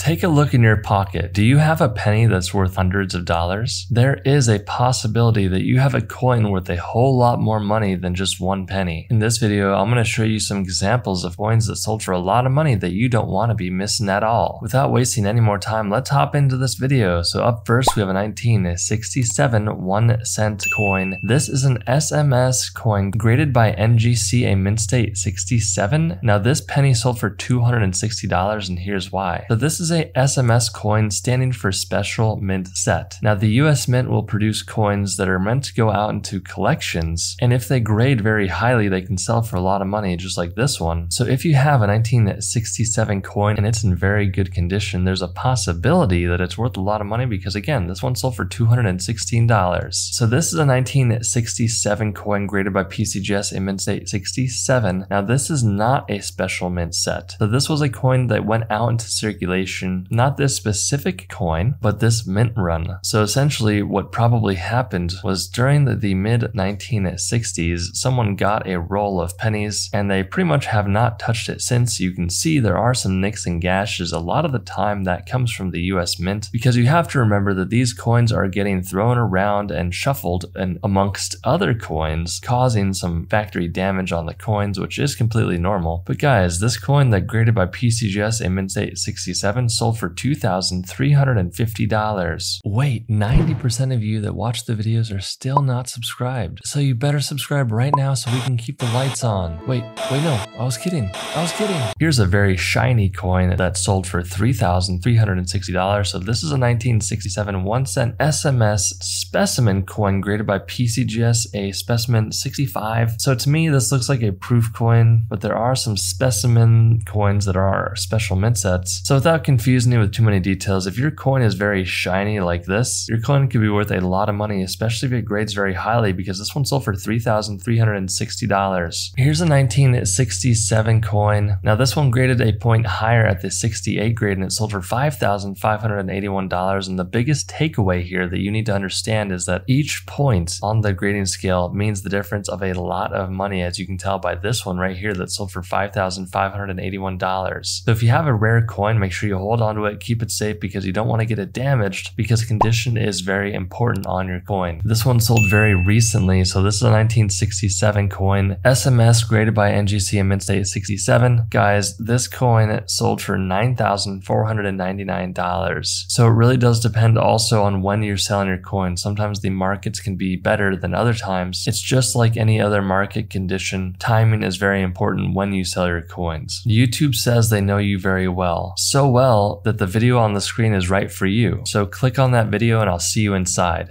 Take a look in your pocket. Do you have a penny that's worth hundreds of dollars? There is a possibility that you have a coin worth a whole lot more money than just one penny. In this video, I'm going to show you some examples of coins that sold for a lot of money that you don't want to be missing at all. Without wasting any more time, let's hop into this video. So up first, we have a 1967 1 cent coin. This is an SMS coin graded by NGC, a mint state 67. Now this penny sold for $260, and here's why. So this is a SMS coin standing for Special Mint Set. Now the US Mint will produce coins that are meant to go out into collections, and if they grade very highly, they can sell for a lot of money, just like this one. So if you have a 1967 coin and it's in very good condition, there's a possibility that it's worth a lot of money because, again, this one sold for $216. So this is a 1967 coin graded by PCGS, a mint state 67. Now this is not a Special Mint Set. So this was a coin that went out into circulation, not this specific coin, but this mint run. So essentially what probably happened was during the mid 1960s, someone got a roll of pennies and they pretty much have not touched it since. You can see there are some nicks and gashes. A lot of the time that comes from the US Mint, because you have to remember that these coins are getting thrown around and shuffled and amongst other coins, causing some factory damage on the coins, which is completely normal. But guys, this coin that graded by PCGS, a mint state 67, sold for $2,350. Wait, 90% of you that watch the videos are still not subscribed. So you better subscribe right now so we can keep the lights on. Wait, no, I was kidding. Here's a very shiny coin that sold for $3,360. So this is a 1967 1 cent SMS specimen coin graded by PCGS, a specimen 65. So to me, this looks like a proof coin, but there are some specimen coins that are special mint sets. So without confusing you with too many details, if your coin is very shiny like this, your coin could be worth a lot of money, especially if it grades very highly, because this one sold for $3,360. Here's a 1967 coin. Now this one graded a point higher at the 68 grade and it sold for $5,581. And the biggest takeaway here that you need to understand is that each point on the grading scale means the difference of a lot of money, as you can tell by this one right here that sold for $5,581. So if you have a rare coin, make sure you hold on to it, keep it safe, because you don't want to get it damaged, because condition is very important on your coin. This one sold very recently, so this is a 1967 coin, SMS graded by NGC, a mint state 67. Guys, this coin sold for $9,499. So it really does depend also on when you're selling your coin. Sometimes the markets can be better than other times. It's just like any other market condition. Timing is very important when you sell your coins. YouTube says they know you very well. So well that the video on the screen is right for you. So click on that video and I'll see you inside.